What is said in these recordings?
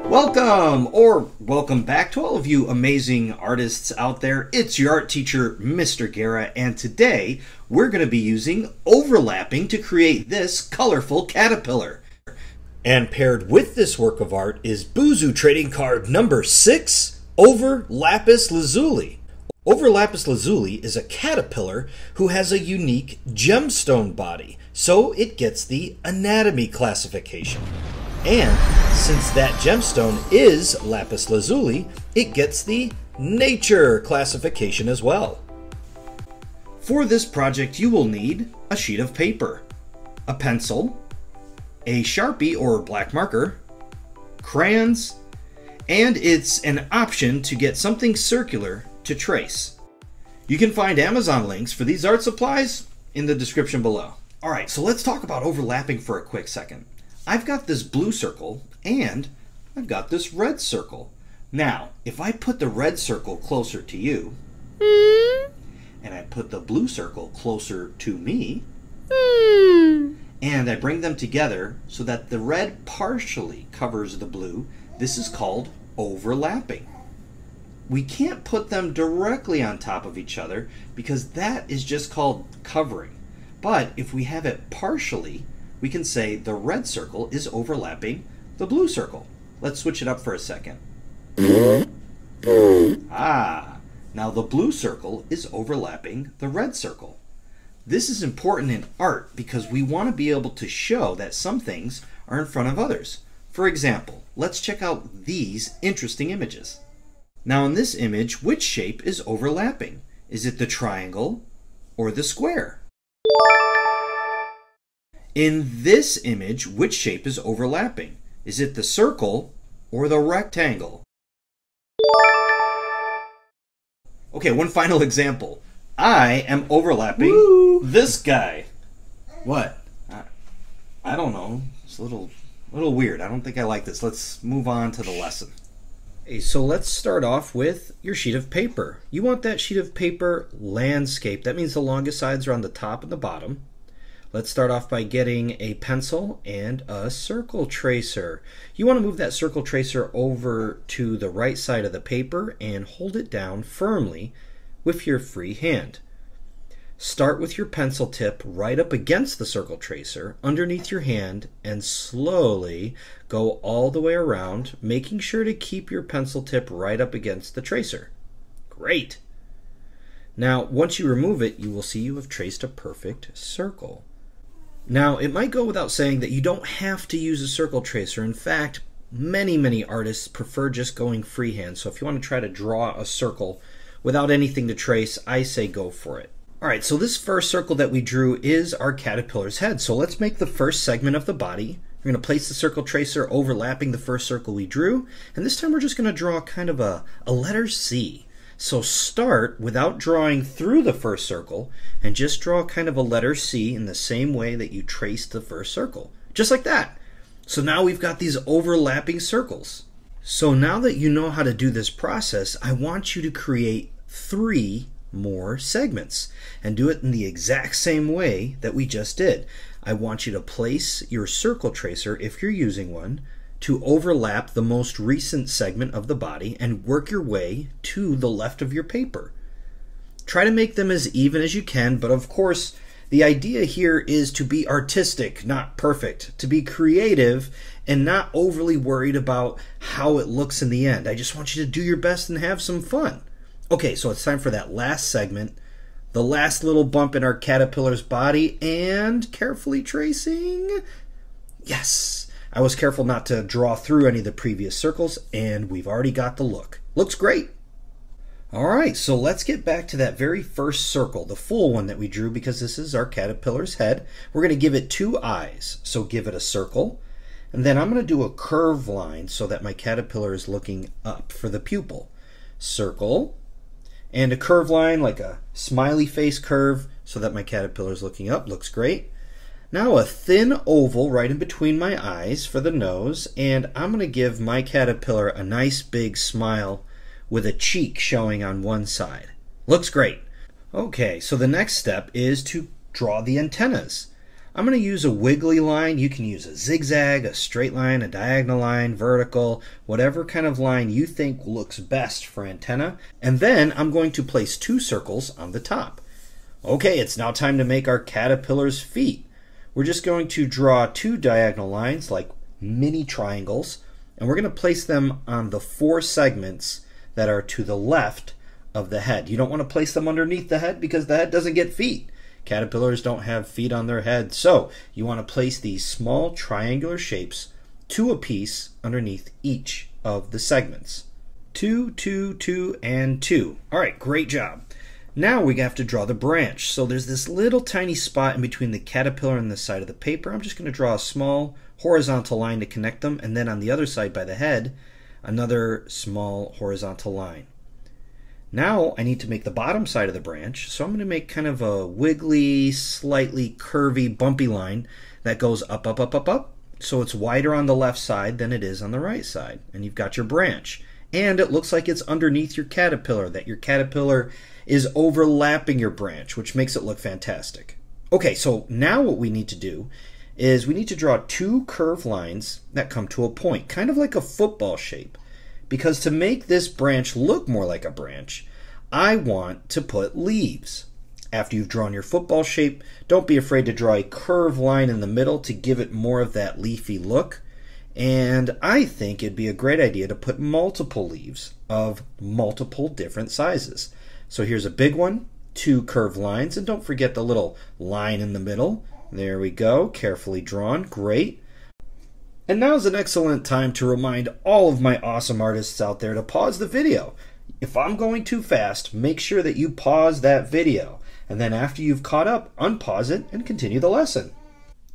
Welcome back to all of you amazing artists out there. It's your art teacher, Mr. Guera, and today we're going to be using overlapping to create this colorful caterpillar. And paired with this work of art is Buzu trading card number 6, Overlappis Lazuli. Overlappis Lazuli is a caterpillar who has a unique gemstone body, so it gets the anatomy classification. And since that gemstone is lapis lazuli, it gets the nature classification as well. For this project, you will need a sheet of paper, a pencil, a Sharpie or black marker, crayons, and it's an option to get something circular to trace. You can find Amazon links for these art supplies in the description below. Alright, so let's talk about overlapping for a quick second. I've got this blue circle and I've got this red circle. Now, if I put the red circle closer to you, and I put the blue circle closer to me, and I bring them together so that the red partially covers the blue, this is called overlapping. We can't put them directly on top of each other because that is just called covering. But if we have it partially, we can say the red circle is overlapping the blue circle. Let's switch it up for a second. Now the blue circle is overlapping the red circle. This is important in art because we want to be able to show that some things are in front of others. For example, let's check out these interesting images. Now in this image, which shape is overlapping? Is it the triangle or the square? In this image, which shape is overlapping? Is it the circle or the rectangle? Okay, one final example. I am overlapping this guy. What? I don't know. It's a little weird. I don't think I like this. Let's move on to the lesson. Okay, so let's start off with your sheet of paper. You want that sheet of paper landscape. That means the longest sides are on the top and the bottom. Let's start off by getting a pencil and a circle tracer. You want to move that circle tracer over to the right side of the paper and hold it down firmly with your free hand. Start with your pencil tip right up against the circle tracer underneath your hand and slowly go all the way around, making sure to keep your pencil tip right up against the tracer. Great! Now, once you remove it, you will see you have traced a perfect circle. Now, it might go without saying that you don't have to use a circle tracer. In fact, many artists prefer just going freehand. So if you want to try to draw a circle without anything to trace, I say go for it. Alright, so this first circle that we drew is our caterpillar's head. So let's make the first segment of the body. We're going to place the circle tracer overlapping the first circle we drew. And this time we're just going to draw kind of a letter C. So start without drawing through the first circle and just draw kind of a letter C in the same way that you traced the first circle. Just like that. So now we've got these overlapping circles. So now that you know how to do this process, I want you to create 3 more segments and do it in the exact same way that we just did. I want you to place your circle tracer, if you're using one, to overlap the most recent segment of the body and work your way to the left of your paper. Try to make them as even as you can, but of course the idea here is to be artistic, not perfect, to be creative and not overly worried about how it looks in the end. I just want you to do your best and have some fun. Okay, so it's time for that last segment, the last little bump in our caterpillar's body, and carefully tracing. Yes! I was careful not to draw through any of the previous circles, and we've already got the look. Looks great! Alright, so let's get back to that very first circle, the full one that we drew, because this is our caterpillar's head. We're going to give it 2 eyes, so give it a circle, and then I'm going to do a curve line so that my caterpillar is looking up for the pupil. Circle, and a curve line like a smiley face curve so that my caterpillar is looking up. Looks great. Now a thin oval right in between my eyes for the nose, and I'm going to give my caterpillar a nice big smile with a cheek showing on one side. Looks great. Okay, so the next step is to draw the antennas. I'm going to use a wiggly line. You can use a zigzag, a straight line, a diagonal line, vertical, whatever kind of line you think looks best for antenna. And then I'm going to place 2 circles on the top. Okay, it's now time to make our caterpillar's feet. We're just going to draw 2 diagonal lines like mini triangles, and we're going to place them on the 4 segments that are to the left of the head. You don't want to place them underneath the head because the head doesn't get feet. Caterpillars don't have feet on their head, so you want to place these small triangular shapes, 2 apiece underneath each of the segments. 2, 2, 2, and 2. All right, great job. Now we have to draw the branch. So there's this little tiny spot in between the caterpillar and the side of the paper. I'm just going to draw a small horizontal line to connect them, and then on the other side by the head, another small horizontal line. Now I need to make the bottom side of the branch, so I'm going to make kind of a wiggly, slightly curvy, bumpy line that goes up, up, up, up, up. So it's wider on the left side than it is on the right side. And you've got your branch. And it looks like it's underneath your caterpillar, that your caterpillar is overlapping your branch, which makes it look fantastic. Okay, so now what we need to do is we need to draw 2 curved lines that come to a point, kind of like a football shape. Because to make this branch look more like a branch, I want to put leaves. After you've drawn your football shape, don't be afraid to draw a curved line in the middle to give it more of that leafy look. And I think it'd be a great idea to put multiple leaves of multiple different sizes. So here's a big one, 2 curved lines, and don't forget the little line in the middle. There we go, carefully drawn, great. And now's an excellent time to remind all of my awesome artists out there to pause the video. If I'm going too fast, make sure that you pause that video. And then after you've caught up, unpause it and continue the lesson.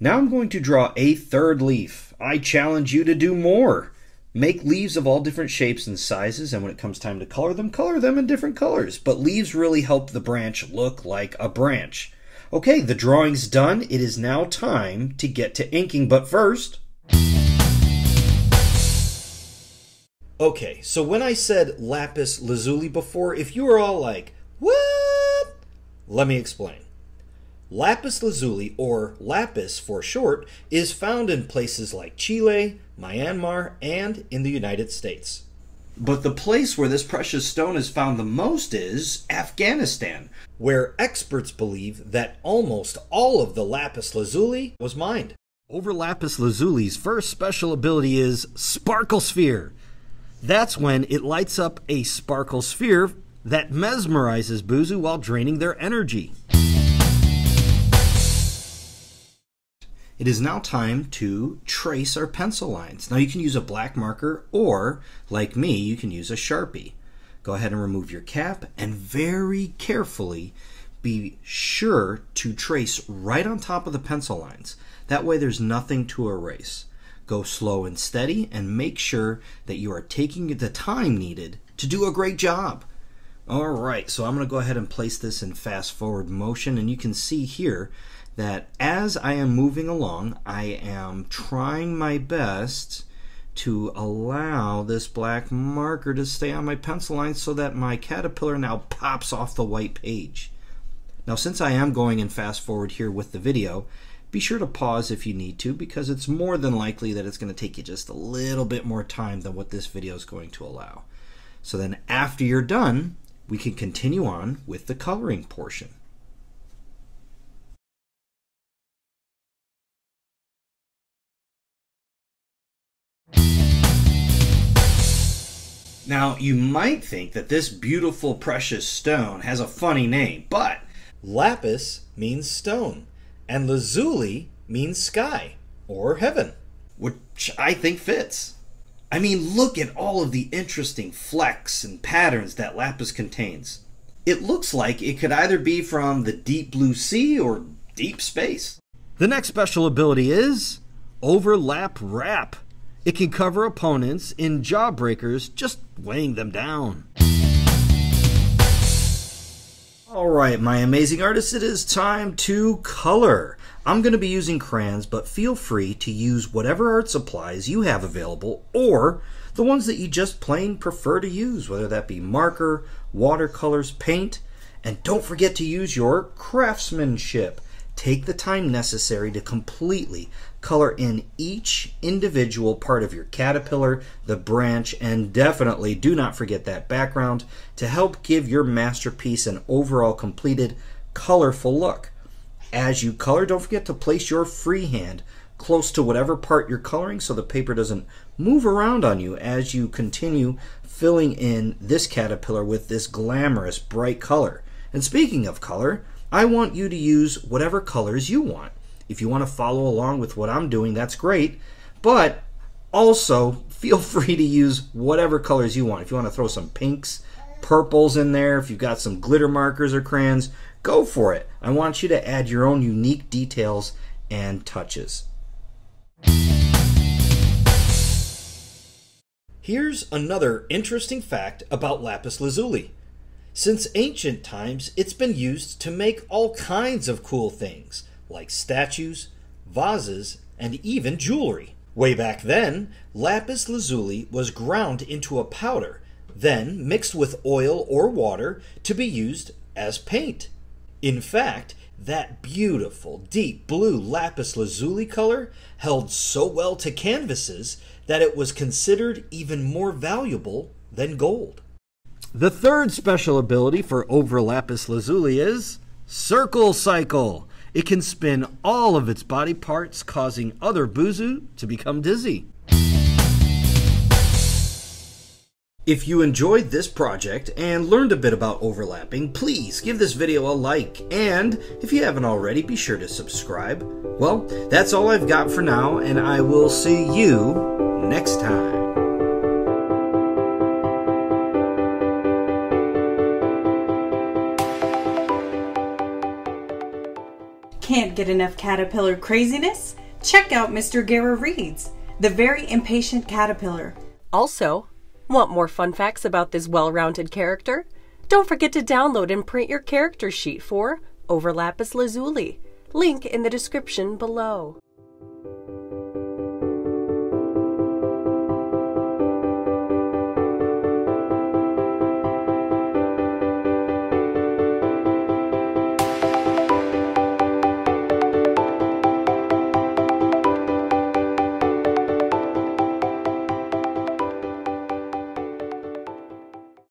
Now I'm going to draw a 3rd leaf. I challenge you to do more. Make leaves of all different shapes and sizes, and when it comes time to color them in different colors. But leaves really help the branch look like a branch. Okay, the drawing's done. It is now time to get to inking, but first... Okay, so when I said lapis lazuli before, if you were all like, what? Let me explain. Lapis lazuli, or lapis for short, is found in places like Chile, Myanmar, and in the United States. But the place where this precious stone is found the most is Afghanistan, where experts believe that almost all of the lapis lazuli was mined. Overlappis lazuli's first special ability is Sparkle Sphere. That's when it lights up a sparkle sphere that mesmerizes Buzu while draining their energy. It is now time to trace our pencil lines. Now you can use a black marker, or like me, you can use a Sharpie. Go ahead and remove your cap and very carefully be sure to trace right on top of the pencil lines. That way there's nothing to erase. Go slow and steady and make sure that you are taking the time needed to do a great job. Alright, so I'm going to go ahead and place this in fast forward motion, and you can see here that as I am moving along, I am trying my best to allow this black marker to stay on my pencil line so that my caterpillar now pops off the white page. Now since I am going in fast forward here with the video, be sure to pause if you need to, because it's more than likely that it's going to take you just a little bit more time than what this video is going to allow. So then after you're done, we can continue on with the coloring portion. Now, you might think that this beautiful precious stone has a funny name, but lapis means stone, and lazuli means sky, or heaven, which I think fits. I mean, look at all of the interesting flecks and patterns that lapis contains. It looks like it could either be from the deep blue sea or deep space. The next special ability is Overlap Wrap. It can cover opponents in jawbreakers, just weighing them down. Alright, my amazing artists, it is time to color. I'm going to be using crayons, but feel free to use whatever art supplies you have available, or the ones that you just plain prefer to use, whether that be marker, watercolors, paint, and don't forget to use your craftsmanship. Take the time necessary to completely color in each individual part of your caterpillar, the branch, and definitely do not forget that background to help give your masterpiece an overall completed, colorful look. As you color, don't forget to place your free hand close to whatever part you're coloring so the paper doesn't move around on you as you continue filling in this caterpillar with this glamorous bright color. And speaking of color, I want you to use whatever colors you want. If you want to follow along with what I'm doing, that's great, but also feel free to use whatever colors you want. If you want to throw some pinks, purples in there, if you've got some glitter markers or crayons, go for it. I want you to add your own unique details and touches. Here's another interesting fact about lapis lazuli. Since ancient times, it's been used to make all kinds of cool things, like statues, vases, and even jewelry. Way back then, lapis lazuli was ground into a powder, then mixed with oil or water to be used as paint. In fact, that beautiful, deep blue lapis lazuli color held so well to canvases that it was considered even more valuable than gold. The third special ability for Overlappis lazuli is Circle Cycle. It can spin all of its body parts, causing other Buzu to become dizzy. If you enjoyed this project and learned a bit about overlapping, please give this video a like, and if you haven't already, be sure to subscribe. Well, that's all I've got for now, and I will see you next time. Can't get enough caterpillar craziness? Check out Mr. Guera Reads, The Very Impatient Caterpillar. Also, want more fun facts about this well-rounded character? Don't forget to download and print your character sheet for Overlappis Lazuli. Link in the description below.